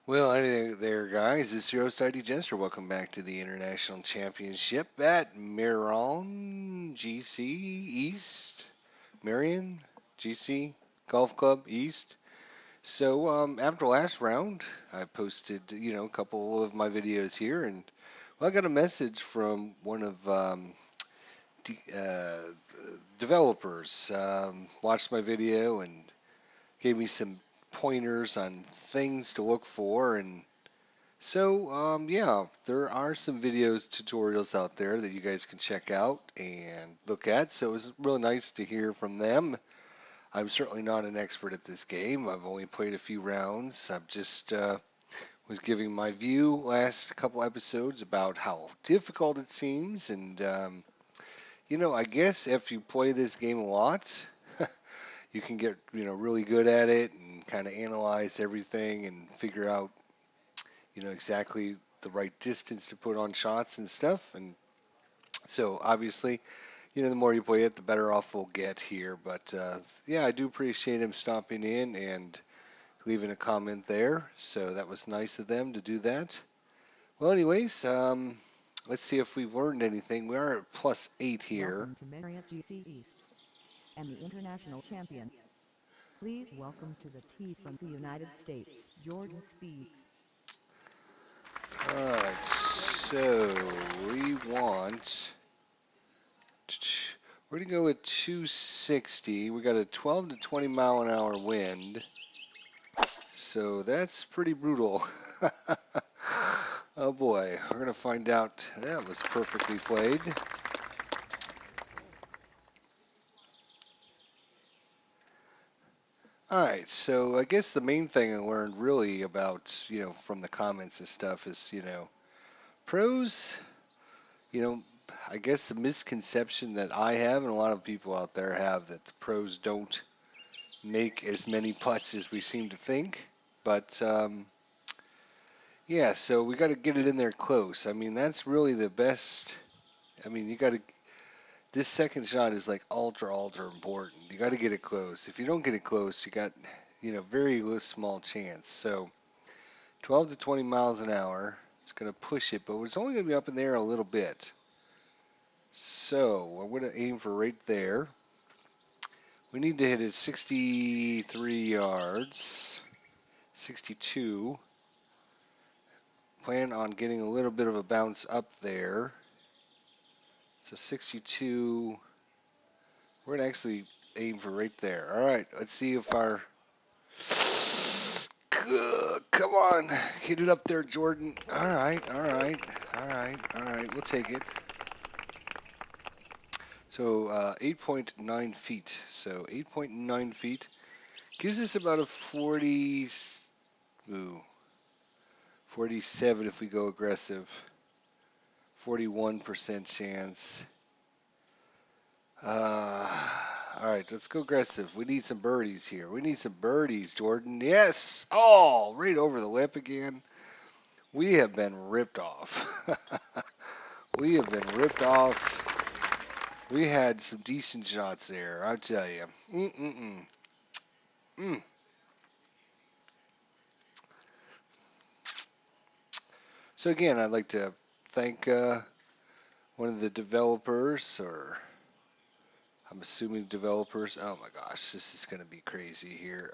Well, hey there, guys. It's your host, ID Jester. Welcome back to the International Championship at Marion GC East. Marion GC Golf Club East. So, after last round, I posted, a couple of my videos here, and well, I got a message from one of de developers. Watched my video and gave me some pointers on things to look for, and so, yeah, there are some videos, tutorials out there that you guys can check out and look at. So it was really nice to hear from them. I'm certainly not an expert at this game. I've only played a few rounds. I've just was giving my view last couple episodes about how difficult it seems. And, I guess if you play this game a lot, you can get, really good at it and kind of analyze everything and figure out exactly the right distance to put on shots and stuff. And so obviously, the more you play it, the better off we'll get here. But yeah, I do appreciate him stopping in and leaving a comment there. So that was nice of them to do that. Well, anyways, let's see if we've learned anything. We are at +8 here. Welcome to Marriott GC East and the International Champions. Please welcome to the T from the United States, Jordan Speith. Alright, so we want. We're going to go with 260. We got a 12 to 20 mile an hour wind. So that's pretty brutal. Oh boy, we're going to find out. That was perfectly played. Alright, so I guess the main thing I learned really about, from the comments and stuff is, pros, you know, I guess the misconception that I have and a lot of people out there have that the pros don't make as many putts as we seem to think. But yeah, so we got to get it in there close. I mean, that's really the best. I mean, you got to. This second shot is like ultra important. You got to get it close. If you don't get it close, you got, very small chance. So 12 to 20 miles an hour. It's going to push it, but it's only going to be up in the air a little bit. So I'm going to aim for right there. We need to hit it 63 yards, 62. Plan on getting a little bit of a bounce up there. So 62. We're going to actually aim for right there. All right, let's see if our. Come on, get it up there, Jordan. All right, all right, all right, all right. We'll take it. So 8.9 feet. So 8.9 feet gives us about a 47 if we go aggressive. 41% chance. All right, let's go aggressive. We need some birdies here. We need some birdies, Jordan. Yes. Oh, right over the lip again. We have been ripped off. We have been ripped off. We had some decent shots there, I'll tell you. Mm. So again, I'd like to thank one of the developers, or I'm assuming developers. Oh my gosh, this is going to be crazy here.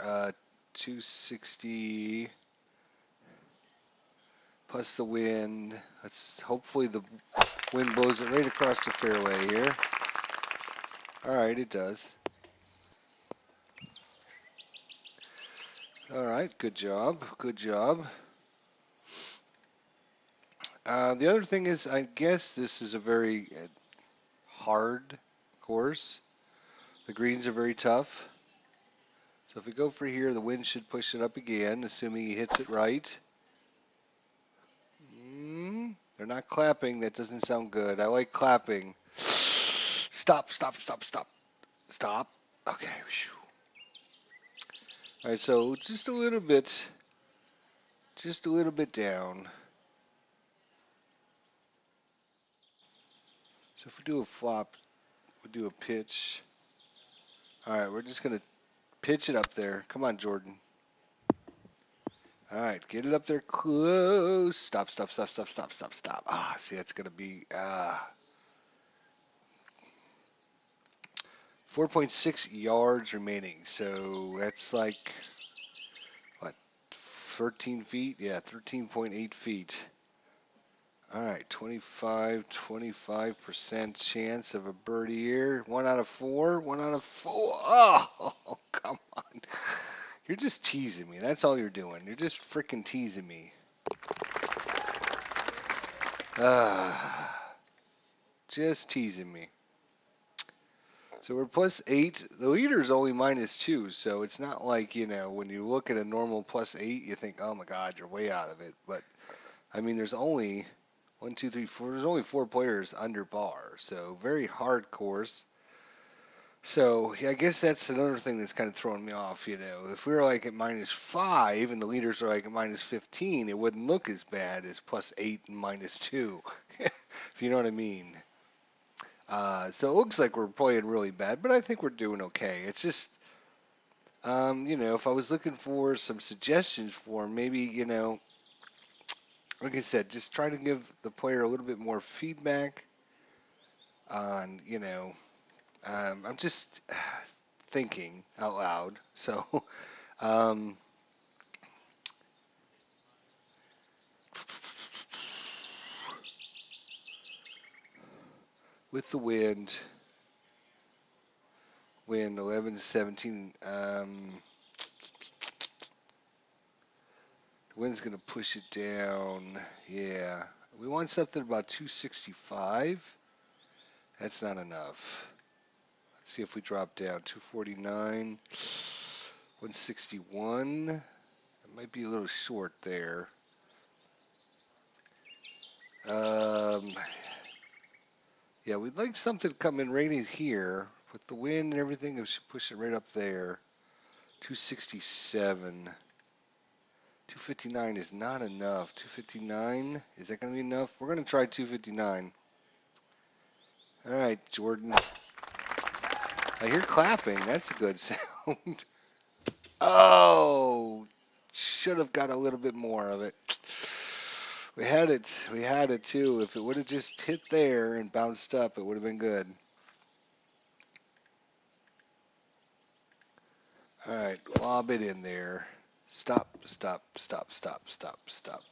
260 plus the wind. Let's hopefully the wind blows it right across the fairway here. All right, it does. All right, good job, good job. The other thing is, I guess this is a very hard course. The greens are very tough. So if we go for here, the wind should push it up again, assuming he hits it right. They're not clapping. That doesn't sound good. I like clapping. Stop, stop, stop, stop. Stop. Okay. All right, so just a little bit down. So if we do a flop, we do a pitch. All right, we're just going to pitch it up there. Come on, Jordan. All right, get it up there close. Stop, stop, stop, stop, stop, stop, stop. Ah, see, that's gonna be 4.6 yards remaining. So that's like what, 13 feet? Yeah, 13.8 feet. All right, 25% chance of a birdie here. 1 out of 4. 1 out of 4. Oh, come on. You're just teasing me. That's all you're doing. You're just freaking teasing me. Just teasing me. So we're +8. The leader's only -2, so it's not like, when you look at a normal +8, you think, oh my God, you're way out of it. But, I mean, there's only 1, 2, 3, 4. There's only 4 players under par, so very hard course. So yeah, I guess that's another thing that's kind of throwing me off. If we were like at -5 and the leaders are like at -15, it wouldn't look as bad as +8 and -2, if you know what I mean. So it looks like we're playing really bad, but I think we're doing okay. It's just, if I was looking for some suggestions for him, maybe, like I said, just try to give the player a little bit more feedback on, I'm just thinking out loud. So, um, with the wind 11 to 17, the wind's going to push it down. Yeah, we want something about 265. That's not enough. Let's see if we drop down 249, 161. It might be a little short there. Um, yeah, we'd like something to come in right in here. With the wind and everything, we should push it right up there. 267. 259 is not enough. 259, is that going to be enough? We're going to try 259. All right, Jordan. I hear clapping. That's a good sound. Oh, should have got a little bit more of it. We had it. We had it too. If it would have just hit there and bounced up, it would have been good. All right, lob it in there. Stop, stop, stop, stop, stop, stop.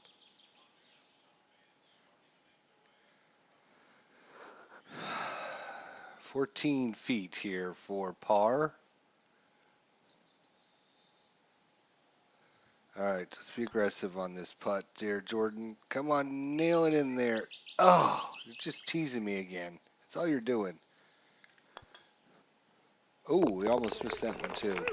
$14 here for par. All right, let's be aggressive on this putt there, Jordan. Come on, nail it in there. Oh, you're just teasing me again. That's all you're doing. Oh, we almost missed that one too.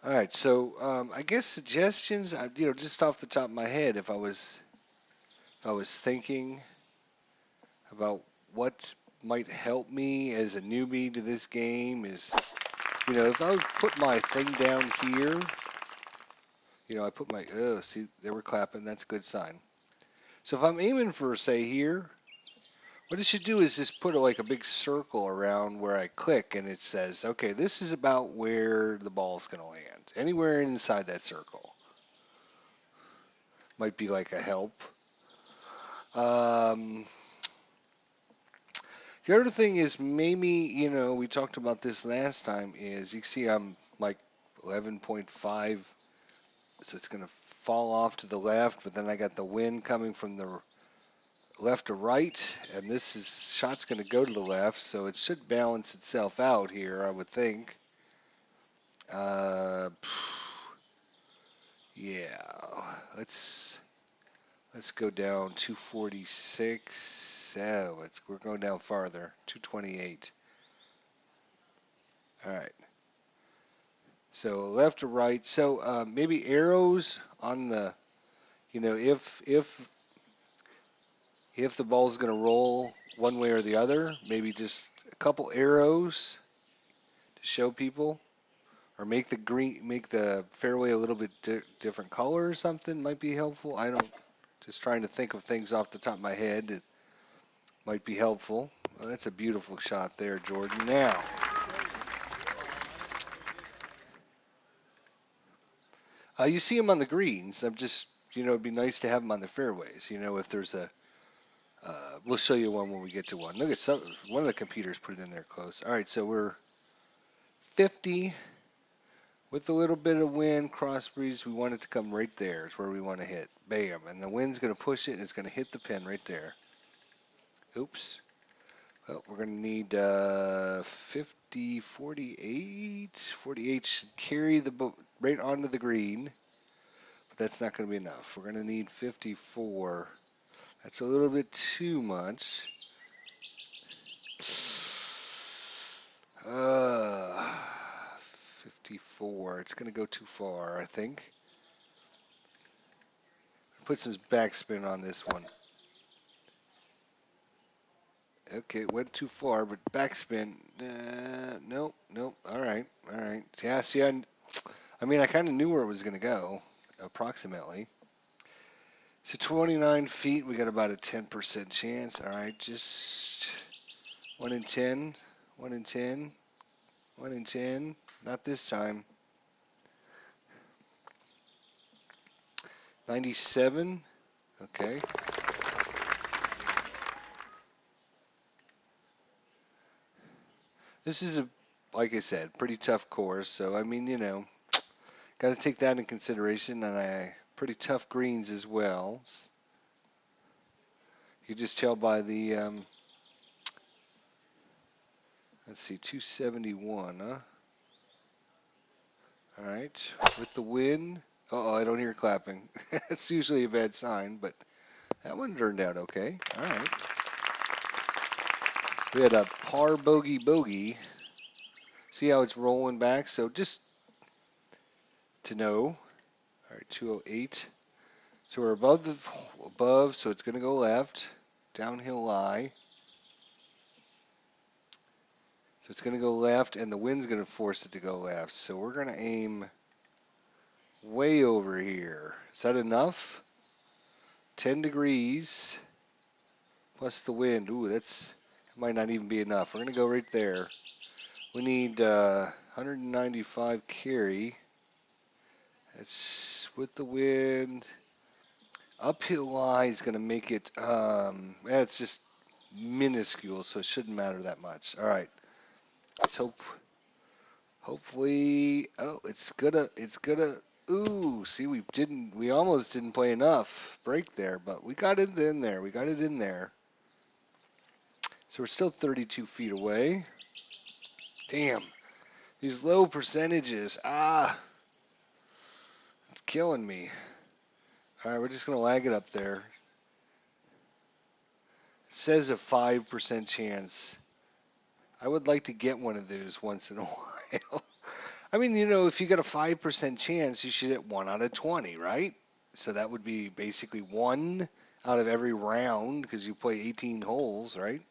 All right, so I guess suggestions. Just off the top of my head, if I was thinking about what might help me as a newbie to this game is, if I would put my thing down here, I put my, oh, see, they were clapping, that's a good sign. So if I'm aiming for, say, here, what it should do is just put like a big circle around where I click and it says, okay, this is about where the ball's going to land. Anywhere inside that circle might be like a help. The other thing is maybe, we talked about this last time, is you can see I'm like 11.5, so it's going to fall off to the left, but then I got the wind coming from the left to right, and shot's going to go to the left, so it should balance itself out here, I would think. Yeah, let's go down 246. We're going down farther, 228. All right. So left to right. So maybe arrows on the, if the ball's going to roll one way or the other, maybe just a couple arrows to show people, or make the fairway a little bit different color or something might be helpful. I don't, Just trying to think of things off the top of my head that might be helpful. Well, that's a beautiful shot there, Jordan. Now, you see them on the greens. I'm just, it'd be nice to have them on the fairways. If there's we'll show you one when we get to one. Look at one of the computers put it in there close. All right, so we're 50 with a little bit of wind, cross breeze. We want it to come right there. It's where we want to hit. Bam, and the wind's going to push it, and it's going to hit the pin right there. Oops. Well, we're going to need 50, 48. 48 should carry the boat right onto the green, but that's not going to be enough. We're going to need 54. That's a little bit too much. 54. It's going to go too far, I think. Put some backspin on this one. Okay, it went too far, but backspin. Nope, nope. All right, all right. Yeah, see, I mean, I kind of knew where it was going to go, approximately. So 29 feet, we got about a 10% chance. All right, just 1 in 10, 1 in 10, 1 in 10. Not this time. 97. Okay. This is like I said, pretty tough course. So I mean, got to take that in consideration, and pretty tough greens as well. You just tell by the let's see, 271, huh? All right, with the wind. Uh-oh, I don't hear clapping. It's usually a bad sign, but that one turned out okay. All right. We had a par bogey bogey. See how it's rolling back? So just to know. All right, 208. So we're above, so it's going to go left. Downhill lie. So it's going to go left, and the wind's going to force it to go left. So we're going to aim way over here. Is that enough? 10 degrees plus the wind. Ooh, that might not even be enough. We're going to go right there. We need 195 carry. That's with the wind. Uphill lie is going to make it, it's just minuscule, so it shouldn't matter that much. All right. Let's hopefully, oh, it's gonna, ooh, see, we almost didn't play enough break there, but we got it in there. We got it in there. So we're still 32 feet away. Damn, these low percentages, it's killing me. All right, we're just gonna lag it up there. It says a 5% chance. I would like to get one of those once in a while. I mean, if you got a 5% chance, you should hit 1 out of 20, right? So that would be basically 1 out of every round because you play 18 holes, right?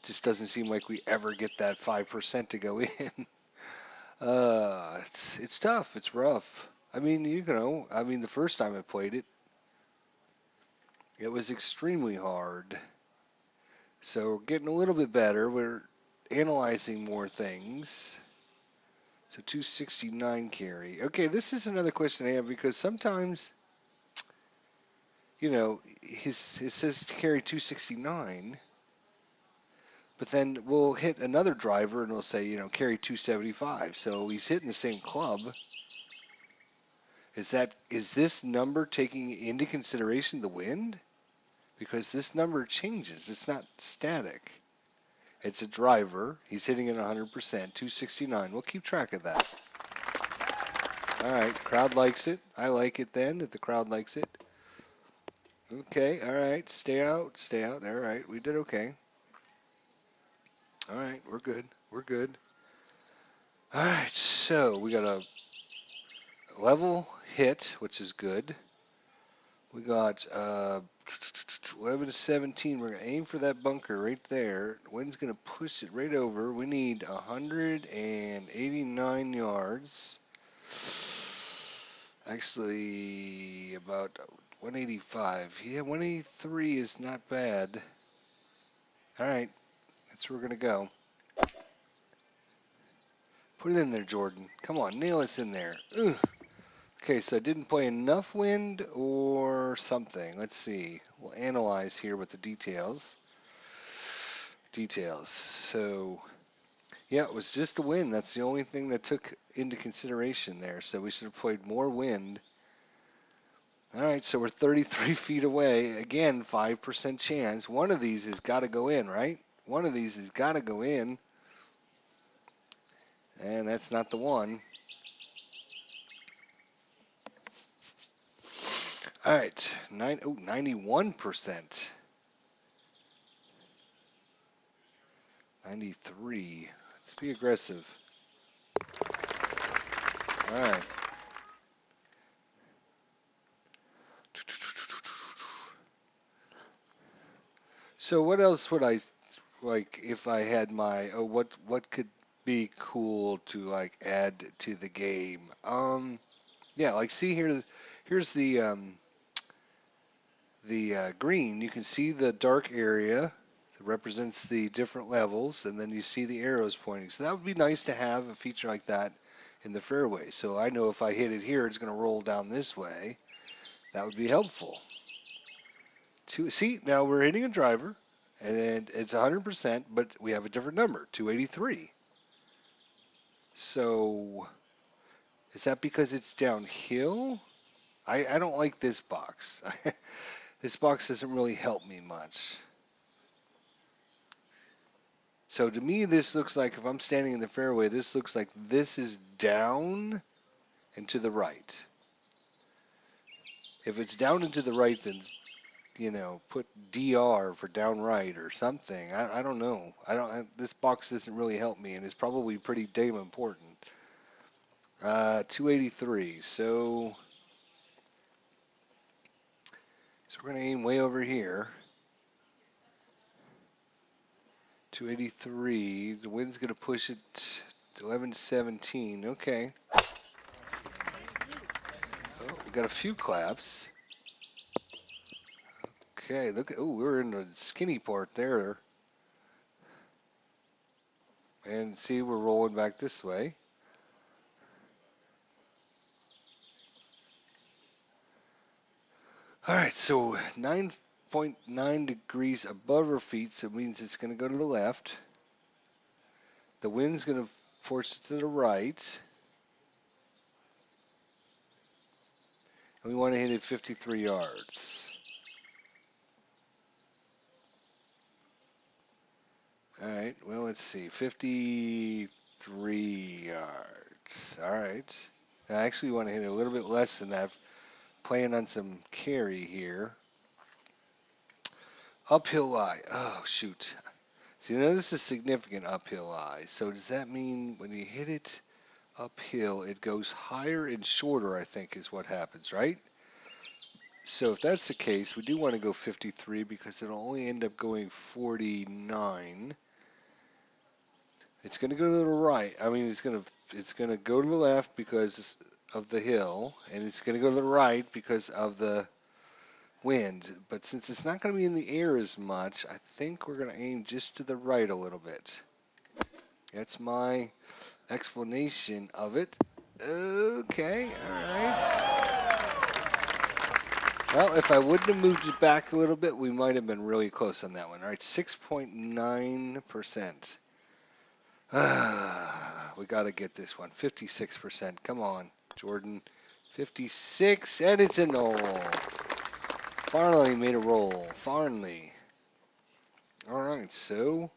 Just doesn't seem like we ever get that 5% to go in. It's tough. It's rough. I mean, the first time I played it, it was extremely hard. So we're getting a little bit better. We're analyzing more things. So 269 carry. Okay, this is another question I have because sometimes, it says to carry 269, but then we'll hit another driver and we'll say, carry 275. So he's hitting the same club. Is this number taking into consideration the wind? Because this number changes. It's not static. It's a driver. He's hitting it 100%. 269. We'll keep track of that. All right. Crowd likes it. I like it then if the crowd likes it. Okay. All right. Stay out. Stay out. All right. We did okay. All right. We're good. We're good. All right. So we got a level hit, which is good. We got 11 to 17. We're going to aim for that bunker right there. Wind's going to push it right over. We need 189 yards. Actually, about 185. Yeah, 183 is not bad. All right, that's where we're going to go. Put it in there, Jordan. Come on, nail us in there. Ugh. Okay, so I didn't play enough wind or something. Let's see. We'll analyze here with the details. So, yeah, it was just the wind. That's the only thing that took into consideration there. So we should have played more wind. All right, so we're 33 feet away. Again, 5% chance. One of these has got to go in, right? One of these has got to go in. And that's not the one. All right, 91%. 93. Let's be aggressive. All right. So what else would I like if I had my what could be cool to like add to the game? Yeah, like see here, here's the green. You can see the dark area. It represents the different levels, and then you see the arrows pointing. So that would be nice to have a feature like that in the fairway. So I know if I hit it here, it's going to roll down this way. That would be helpful. See, now we're hitting a driver, and it's 100%, but we have a different number, 283. So is that because it's downhill? I don't like this box. This box doesn't really help me much. So to me, this looks like if I'm standing in the fairway, this looks like this is down and to the right. If it's down and to the right, then put DR for downright or something. I don't know. This box doesn't really help me, and it's probably pretty damn important. 283. So we're gonna aim way over here. 283. The wind's gonna push it to 1117. Okay. Oh, we got a few claps. Okay, look. Oh, we're in the skinny part there. And see, we're rolling back this way. All right, so 9.9 degrees above our feet, so it means it's going to go to the left. The wind's going to force it to the right. And we want to hit it 53 yards. All right, well, let's see, 53 yards. All right. I actually want to hit it a little bit less than that. Playing on some carry here. Uphill lie. Oh, shoot. So, this is significant uphill lie. So does that mean when you hit it uphill, it goes higher and shorter, I think is what happens, right? So if that's the case, we do want to go 53 because it'll only end up going 49. It's going to go to the right. I mean, it's going to go to the left because of the hill, and it's going to go to the right because of the wind. But since it's not going to be in the air as much, I think we're going to aim just to the right a little bit. That's my explanation of it. Okay, all right. Well, if I wouldn't have moved it back a little bit, we might have been really close on that one. All right, 6.9%. We got to get this one. 56%. Come on, Jordan. 56, and it's in the hole. Farnley made a roll. Farnley. All right, so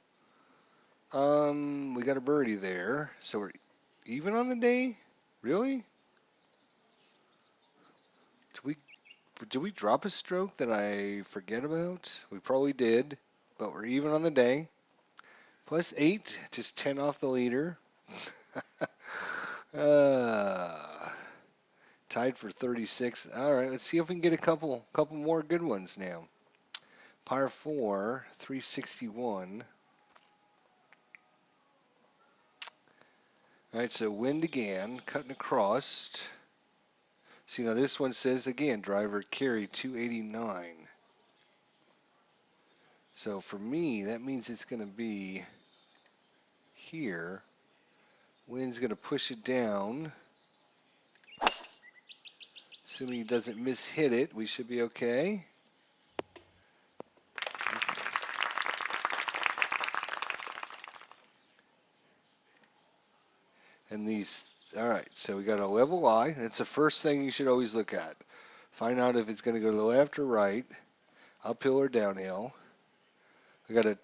we got a birdie there. So we're even on the day? Really? Did we drop a stroke that I forget about? We probably did, but we're even on the day. Plus 8, just 10 off the leader. Tied for 36. All right, let's see if we can get a couple more good ones now. Par 4, 361. All right, so wind again, cutting across. See, now this one says again, driver carry 289. So for me, that means it's going to be here. Wind's going to push it down. Assuming he doesn't miss-hit it, we should be okay. And these, all right, so we got a level lie. That's the first thing you should always look at. Find out if it's going to go to the left or right, uphill or downhill. We got a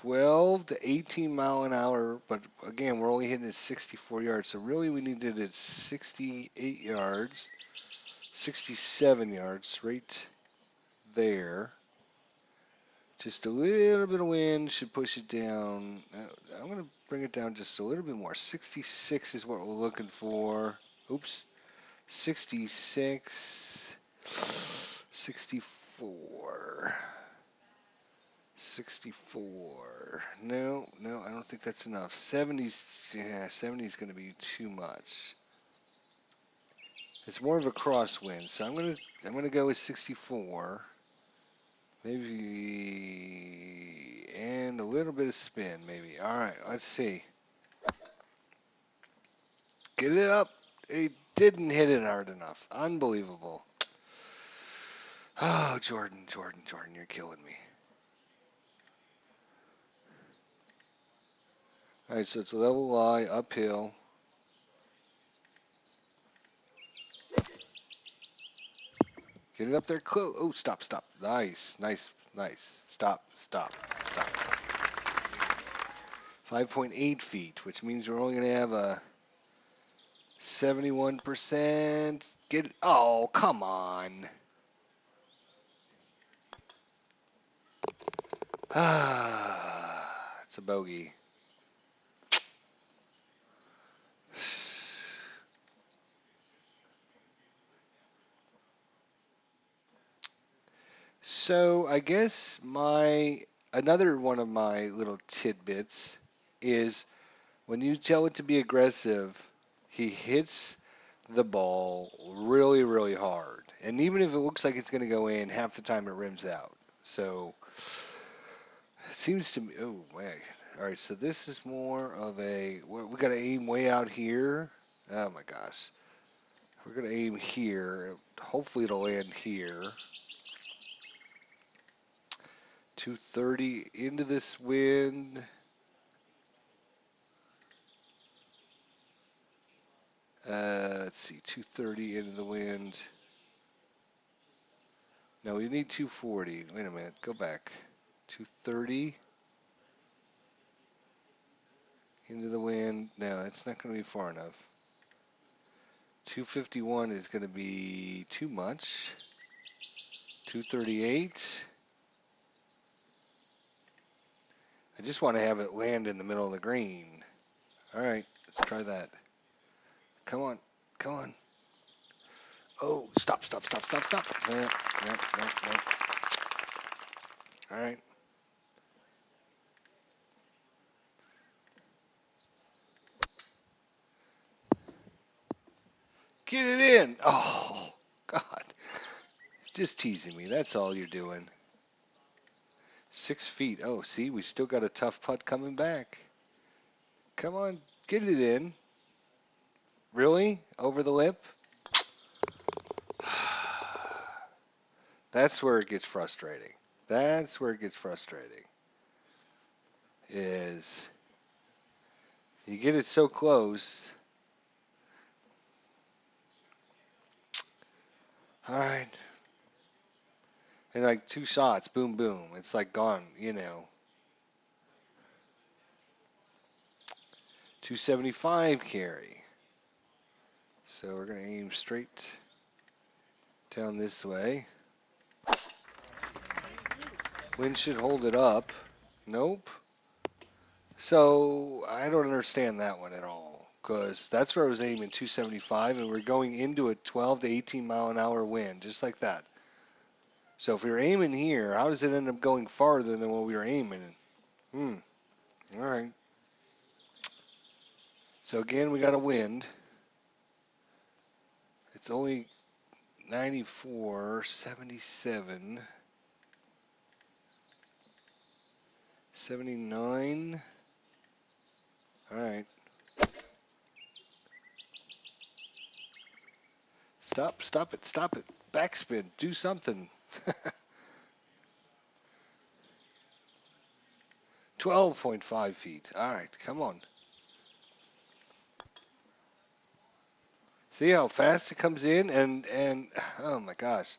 12 to 18 mile an hour, but again, we're only hitting at 64 yards. So really we needed it at 68 yards, 67 yards right there. Just a little bit of wind should push it down. I'm going to bring it down just a little bit more. 66 is what we're looking for. Oops. 66. 64. 64. No, I don't think that's enough. 70's, yeah, 70 is going to be too much. It's more of a crosswind, so I'm gonna go with 64. Maybe, and a little bit of spin, maybe. All right, let's see. Get it up. It didn't hit it hard enough. Unbelievable. Oh, Jordan, you're killing me. All right, so it's a level lie, uphill. Get it up there close. Oh, stop. Nice. Stop. 5.8 feet, which means we're only going to have a 71%. Get it. Oh, come on. Ah, it's a bogey. So I guess another one of my little tidbits is when you tell it to be aggressive, he hits the ball really, really hard. And even if it looks like it's going to go in, half the time it rims out. So it seems to me, oh man. All right, so this is more of we got to aim way out here. Oh my gosh. We're going to aim here. Hopefully it'll land here. 230 into this wind. Let's see, 230 into the wind. No, we need 240. Wait a minute, go back. 230 into the wind. No, that's not going to be far enough. 251 is going to be too much. 238. I just want to have it land in the middle of the green. All right, let's try that. Come on. Oh, stop. No. All right. Get it in. Oh, God. Just teasing me. That's all you're doing. 6 feet. Oh, see, we still got a tough putt coming back. Come on, get it in. Really? Over the lip? That's where it gets frustrating. Is you get it so close. All right. And like 2 shots, boom, boom. It's like gone, 275 carry. So we're going to aim straight down this way. Wind should hold it up. Nope. So I don't understand that one at all, because that's where I was aiming 275, and we're going into a 12 to 18 mile an hour wind, just like that. So if we were aiming here, how does it end up going farther than what we were aiming? All right. So again, we got a wind. It's only 94, 77, 79. All right. Stop it. Backspin, do something. 12.5 feet. All right, come on. See how fast it comes in, and oh my gosh.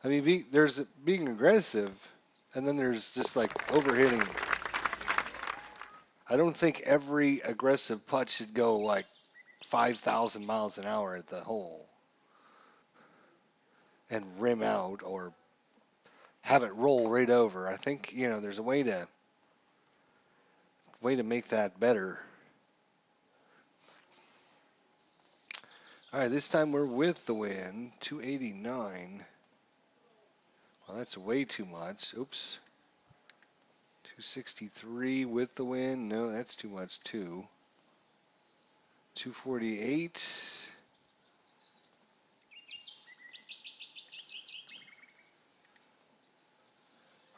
I mean, there's being aggressive, and then there's just like overhitting. I don't think every aggressive putt should go like 5,000 miles an hour at the hole and rim out or have it roll right over. I think there's a way to make that better. All right, this time we're with the wind, 289. Well, that's way too much. Oops. 263 with the wind. No, that's too much too. 248.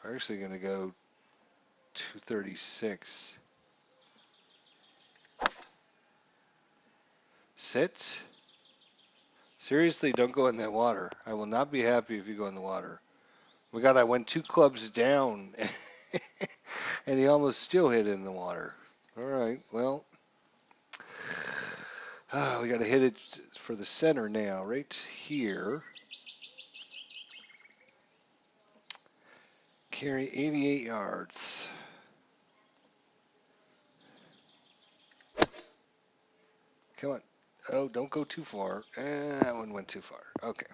We're actually going to go 236. Sit. Seriously, don't go in that water. I will not be happy if you go in the water. My God, I went 2 clubs down, and he almost still hit in the water. All right, well, we got to hit it for the center now, right here. Carry 88 yards. Come on. Oh, don't go too far. That one went too far. Okay.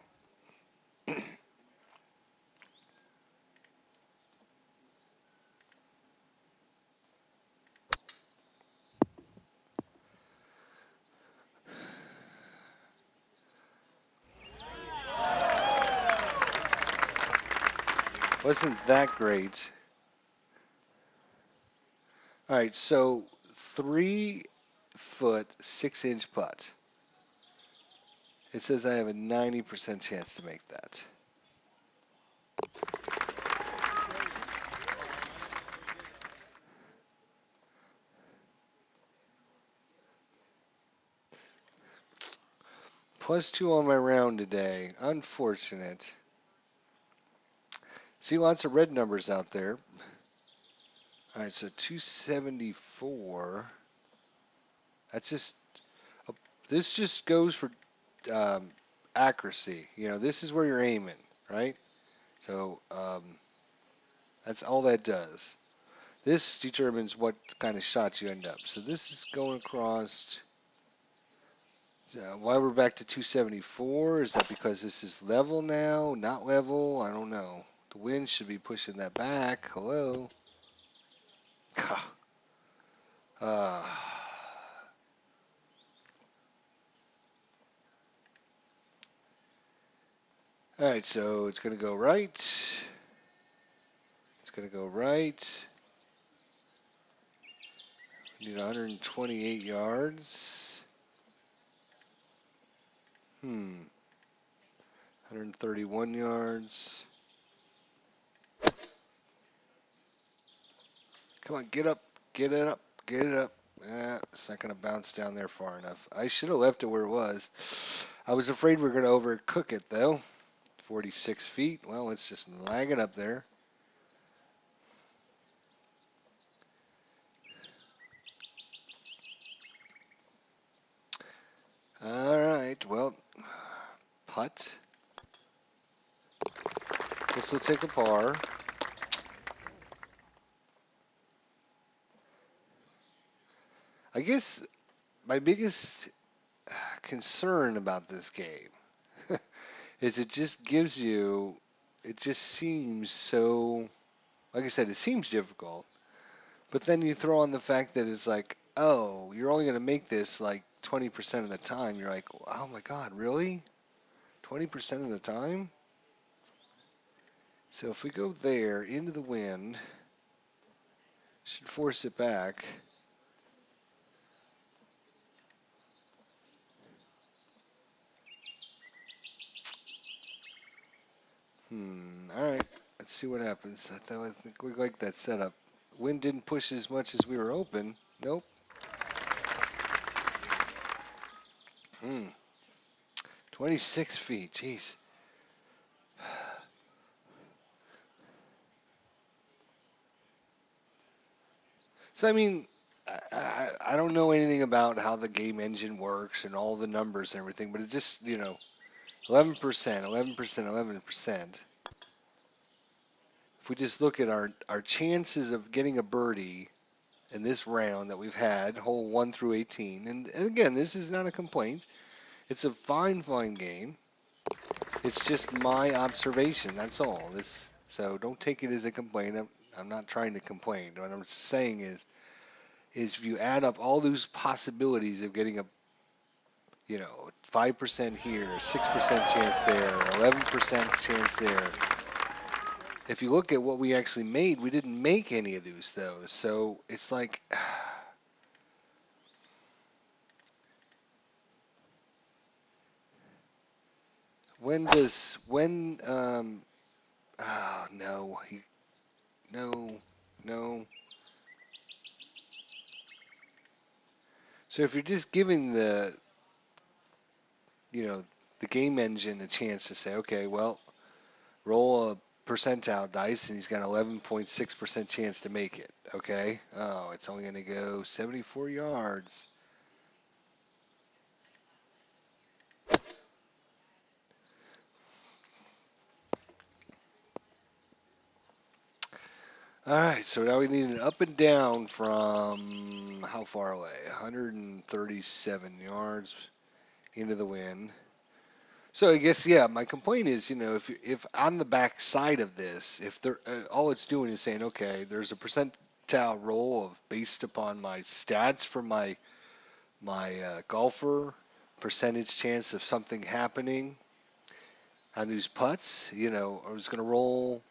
Wasn't that great? All right, so 3-foot, 6-inch putt. It says I have a 90% chance to make that. +2 on my round today. Unfortunate. See lots of red numbers out there. All right, so 274. That's just, this just goes for accuracy. This is where you're aiming, right? So that's all that does. This determines what kind of shots you end up. So this is going across. Why we're back to 274? Is that because this is level now? Not level? I don't know. The wind should be pushing that back. Hello? Uh, Alright, so it's going to go right. It's going to go right. We need 128 yards. 131 yards. Come on, get up, get it up, get it up. It's not going to bounce down there far enough. I should have left it where it was. I was afraid we were going to overcook it, though. 46 feet. Well, let's just lag it up there. All right, well, putt. This will take a par. I guess my biggest concern about this game is it just seems so, like I said, it seems difficult, but then you throw on the fact that it's like, oh, you're only going to make this like 20% of the time. You're like, oh my God, really? 20% of the time? So if we go there into the wind, should force it back. All right. Let's see what happens. I think we like that setup. Wind didn't push as much as we were hoping. Nope. Hmm. 26 feet. Jeez. So I mean, I don't know anything about how the game engine works and all the numbers and everything, but it just 11%, 11%, 11%. If we just look at our chances of getting a birdie in this round that we've had, hole 1 through 18, and again, this is not a complaint. It's a fine game. It's just my observation. That's all. So don't take it as a complaint. I'm not trying to complain. What I'm saying is if you add up all those possibilities of getting a 5% here, 6% chance there, 11% chance there. If you look at what we actually made, we didn't make any of those. So it's like, when oh no, no, no. So if you're just giving you know, the game engine a chance to say, okay, well, roll a percentile dice and he's got an 11.6% chance to make it. Okay. Oh, it's only going to go 74 yards. All right. So now we need an up and down from how far away? 137 yards into the wind. So I guess yeah, my complaint is, if on the back side of this, if they're all it's doing is saying, okay, there's a percentile roll of based upon my stats for my golfer percentage chance of something happening on these putts. I was going to roll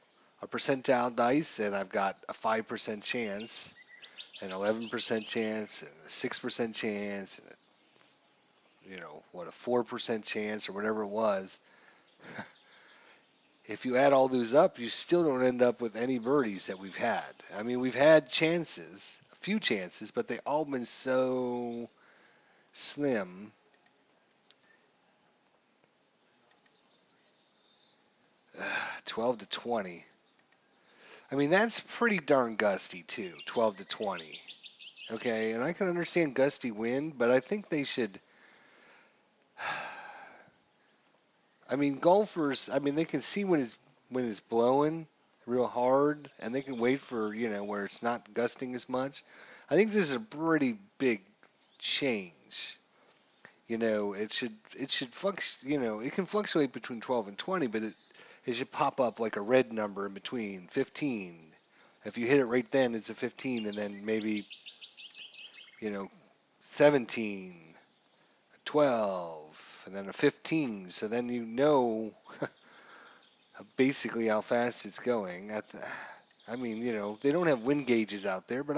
a percentile dice, and I've got a 5% chance, an 11% chance, and a 6% chance, and a 4% chance, or whatever it was. If you add all those up, you still don't end up with any birdies that we've had. I mean, we've had chances, a few chances, but they all been so slim. 12 to 20. I mean, that's pretty darn gusty too, 12 to 20. Okay, and I can understand gusty wind, but I think they should. I mean, golfers. I mean, they can see when it's blowing real hard, and they can wait for where it's not gusting as much. I think this is a pretty big change. It should function. It can fluctuate between 12 and 20, but it should pop up like a red number in between 15. If you hit it right then, it's a 15, and then maybe 17, 12, and then a 15. So then basically how fast it's going. I mean, they don't have wind gauges out there, but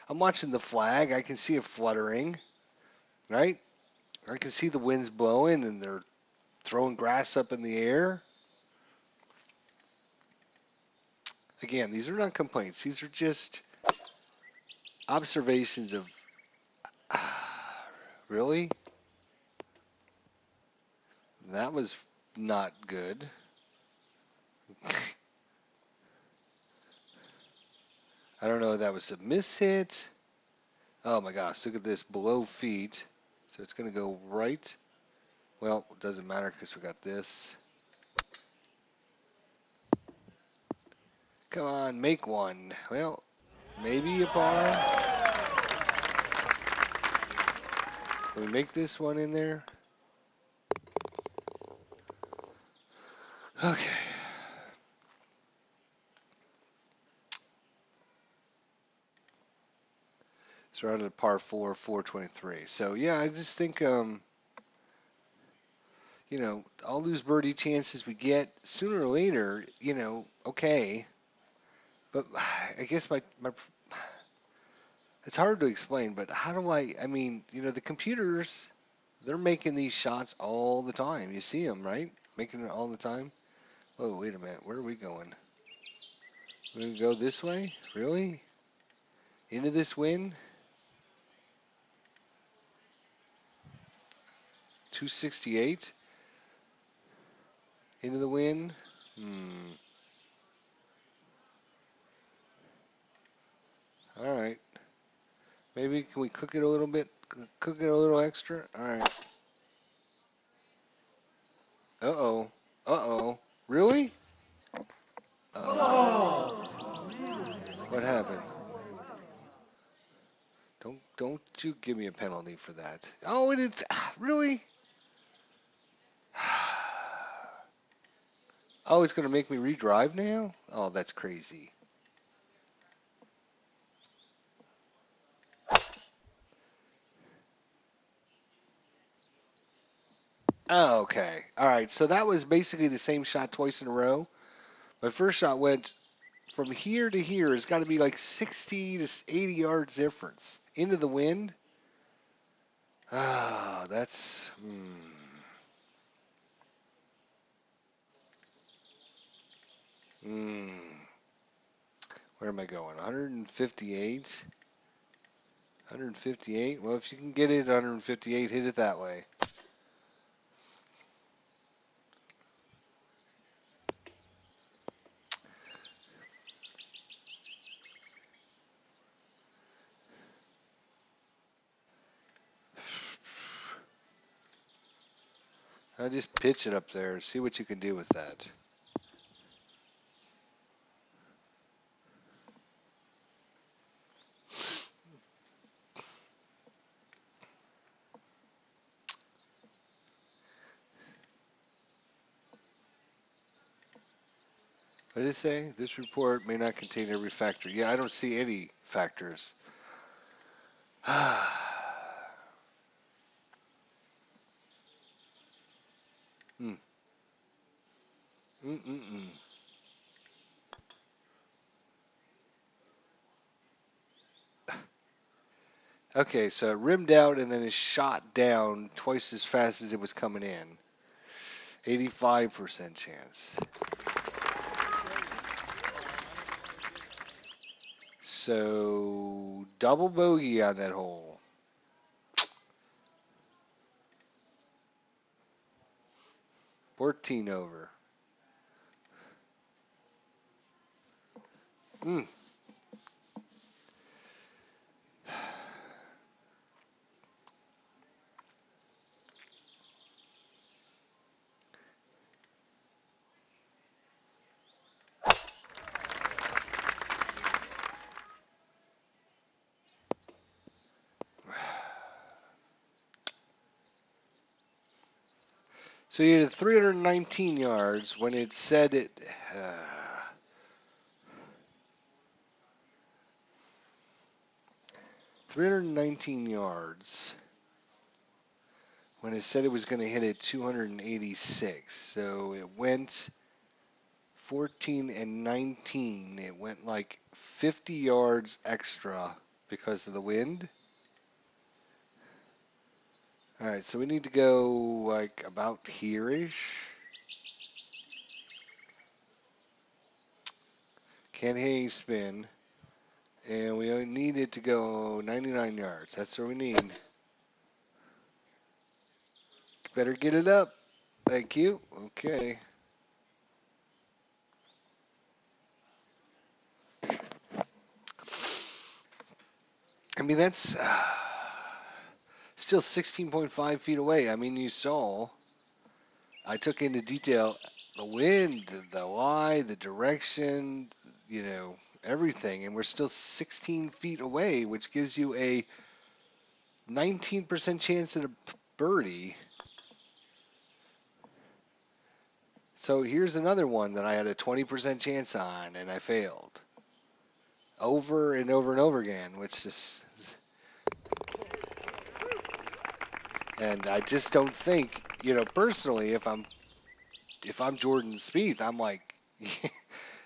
I'm watching the flag. I can see it fluttering, right? I can see the winds blowing, and they're throwing grass up in the air. Again, these are not complaints. These are just observations of, really? That was not good. I don't know if that was a miss hit. Oh my gosh, look at this below feet. So it's going to go right. Well, it doesn't matter because we got this. Come on, make one. Well, maybe a par. Can we make this one in there? Okay. So we're on to par 4, 423. So yeah, I just think all those birdie chances we get sooner or later, okay. But I guess my it's hard to explain, but how do I mean, the computers, they're making these shots all the time. You see them, right? Making it all the time. Oh, wait a minute. Where are we going? We're going to go this way? Really? Into this wind? 268? Into the wind? All right. Maybe can we cook it a little bit? Cook it a little extra? All right. Uh-oh. Uh-oh. Really? Uh-oh. What happened? Don't you give me a penalty for that. Oh, it is really? Oh, it's gonna make me redrive now? Oh, that's crazy. Oh, okay. All right. So that was basically the same shot twice in a row. My first shot went from here to here. It's got to be like 60 to 80 yards difference into the wind. Ah, that's. Hmm. Where am I going? 158. 158. Well, if you can get it at 158, hit it that way. I just pitch it up there. See what you can do with that. What did it say? This report may not contain every factor. Yeah, I don't see any factors. Hmm. Mm-mm-mm. Okay, so it rimmed out and then it shot down twice as fast as it was coming in. 85% chance. So double bogey on that hole. 14 over. Mm. So you had 319 yards when it said it. 319 yards when it said it was going to hit at 286. So it went 14 and 19. It went like 50 yards extra because of the wind. All right, so we need to go like about here-ish. Can't hit any spin. And we only need it to go 99 yards. That's what we need. Better get it up. Thank you. Okay. I mean, that's still 16.5 feet away. I mean, you saw, I took into detail the wind, the lie, the direction, everything, and we're still 16 feet away, which gives you a 19% chance at a birdie. So here's another one that I had a 20% chance on, and I failed. Over and over and over again, which is, and I just don't think, personally, if I'm Jordan Speith, I'm like,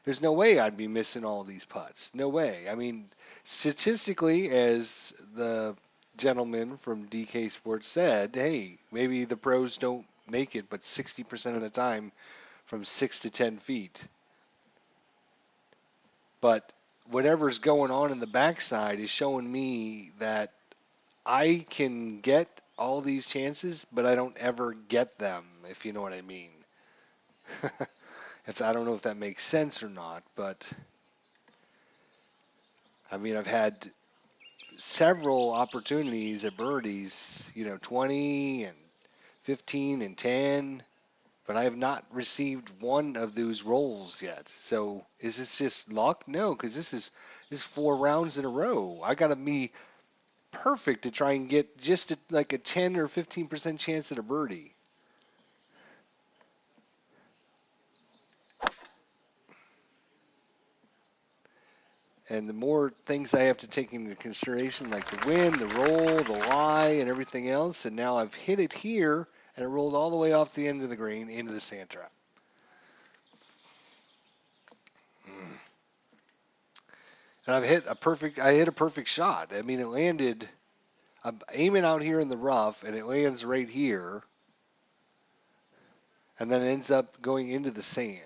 there's no way I'd be missing all these putts. No way. I mean, statistically, as the gentleman from DK Sports said, hey, maybe the pros don't make it, but 60% of the time, from 6 to 10 feet. But whatever's going on in the backside is showing me that I can get all these chances, but I don't ever get them, if you know what I mean. I don't know if that makes sense or not, but I mean, I've had several opportunities at birdies, 20 and 15 and 10, but I have not received one of those rolls yet. So is this just luck? No, because this is 4 rounds in a row. I got to be perfect to try and get just like a 10 or 15% chance at a birdie. And the more things I have to take into consideration, like the wind, the roll, the lie, and everything else, and now I've hit it here, and it rolled all the way off the end of the green into the sand trap. And I hit a perfect shot. I mean, it landed. I'm aiming out here in the rough, and it lands right here, and then it ends up going into the sand.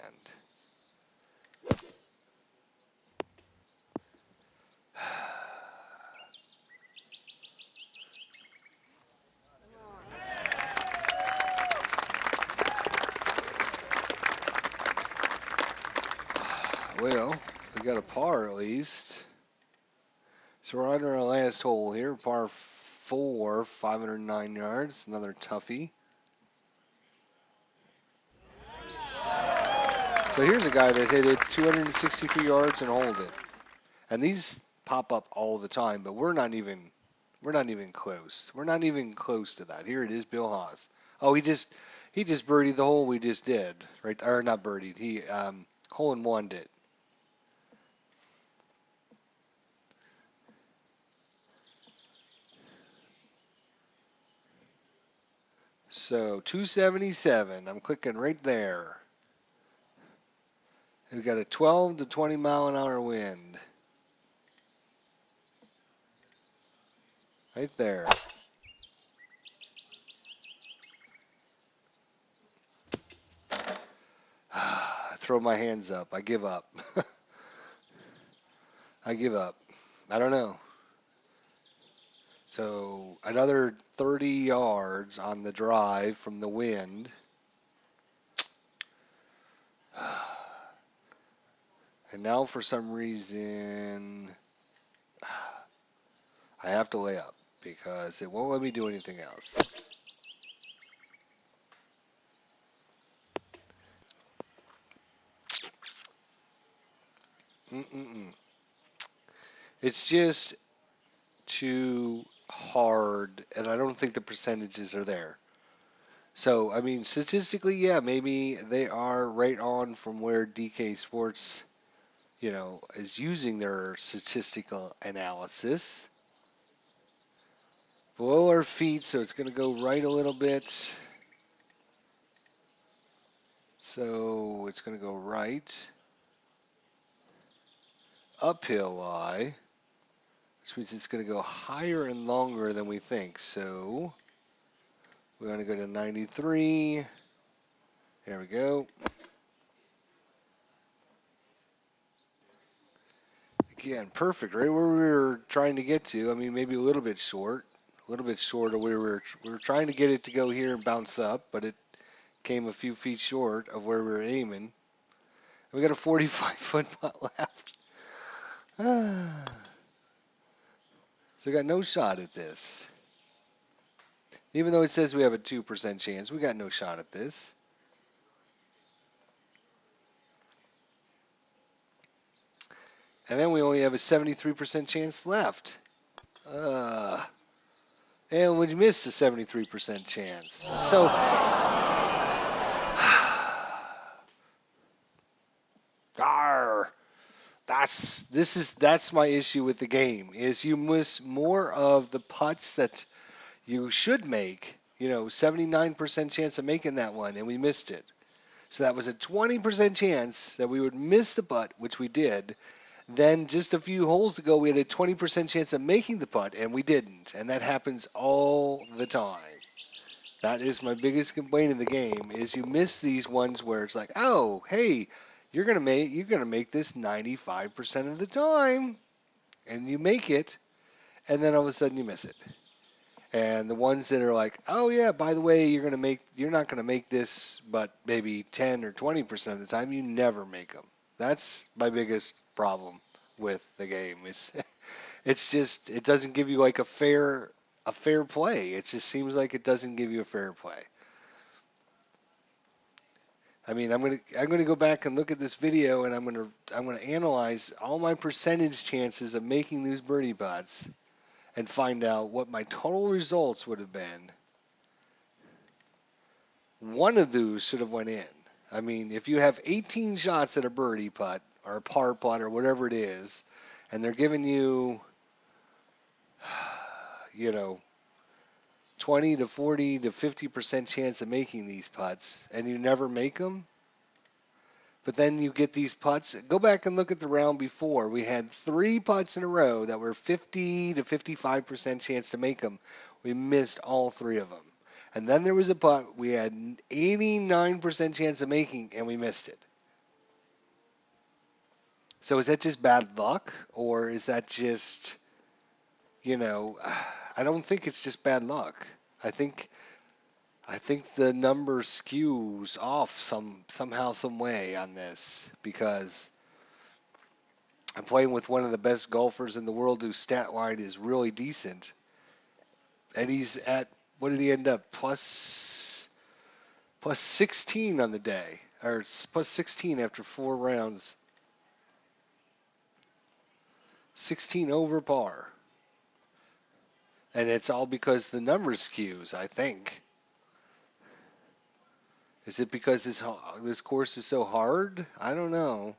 Well, we got a par at least. So we're under our last hole here, par 4, 509 yards, another toughie. So here's a guy that hit it 263 yards and hold it. And these pop up all the time, but we're not even close. We're not even close to that. Here it is, Bill Haas. Oh, he just birdied the hole we just did, right? Or not birdied. He hole in one it. So 277. I'm clicking right there. We've got a 12 to 20 mile an hour wind. Right there. I throw my hands up. I give up. I give up. I don't know. So another 30 yards on the drive from the wind. And now for some reason, I have to lay up because it won't let me do anything else. It's just too hard, and I don't think the percentages are there. So, I mean, statistically, yeah, maybe they are right on from where DK Sports, is using their statistical analysis. Below our feet, so it's going to go right a little bit. So it's going to go right. Uphill lie, which means it's going to go higher and longer than we think. So we're going to go to 93. There we go. Again, perfect, right where we were trying to get to. I mean, maybe a little bit short of where we were trying to get it to go here and bounce up, but it came a few feet short of where we were aiming. We got a 45-foot putt left. So we got no shot at this. Even though it says we have a 2% chance, we got no shot at this. And then we only have a 73% chance left. And we missed the 73% chance. So, that's my issue with the game, is you miss more of the putts that you should make. 79% chance of making that one, and we missed it. So that was a 20% chance that we would miss the putt, which we did. Then just a few holes ago, we had a 20% chance of making the putt, and we didn't. And that happens all the time. That is my biggest complaint in the game is you miss these ones where it's like, oh, hey, you're gonna make this 95% of the time, and you make it, and then all of a sudden you miss it. And the ones that are like, oh yeah, by the way, you're not gonna make this, but maybe 10 or 20% of the time, you never make them. That's my biggest problem with the game. It's just it doesn't give you like a fair play. It just seems like it doesn't give you a fair play. I mean, I'm gonna go back and look at this video, and I'm gonna analyze all my percentage chances of making these birdie putts and find out what my total results would have been. One of those should have went in. I mean, if you have 18 shots at a birdie putt or a par putt or whatever it is, and they're giving you, you know, 20 to 40 to 50% chance of making these putts, and you never make them, but then you get these putts. Go back and look at the round before. We had three putts in a row that were 50 to 55% chance to make them. We missed all three of them. And then there was a putt we had 89% chance of making, and we missed it. So is that just bad luck, or is that just, you know, I don't think it's just bad luck. I think I think the number skews off somehow some way on this because I'm playing with one of the best golfers in the world whose stat line is really decent, and he's at what did he end up plus 16 on the day, or plus 16 after 4 rounds, 16 over par, and it's all because the number skews. I think. Is it because this course is so hard? I don't know.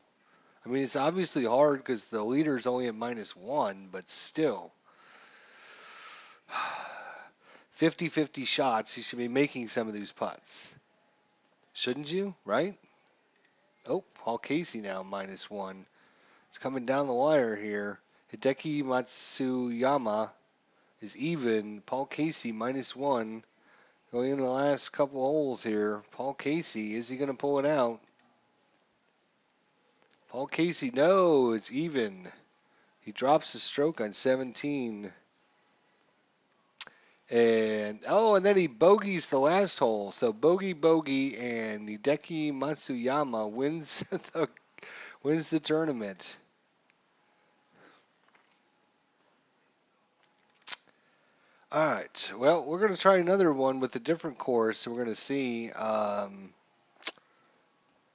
I mean, it's obviously hard because the leader's only at -1, but still. 50-50 shots, you should be making some of these putts. Shouldn't you? Right? Oh, Paul Casey now -1. It's coming down the wire here. Hideki Matsuyama is even. Paul Casey -1. Going in the last couple holes here. Paul Casey, is he going to pull it out? Paul Casey, no, it's even. He drops the stroke on 17. And then he bogeys the last hole. So bogey, and Hideki Matsuyama wins the tournament. All right. Well, we're going to try another one with a different course. We're going to see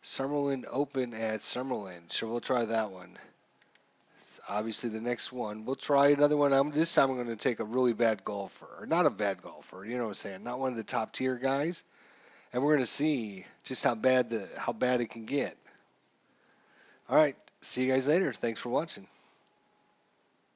Summerlin Open at Summerlin. So we'll try that one. Obviously, the next one. We'll try another one. This time I'm going to take a really bad golfer. Or not a bad golfer, you know what I'm saying? Not one of the top tier guys. And we're going to see just how bad it can get. All right. See you guys later. Thanks for watching.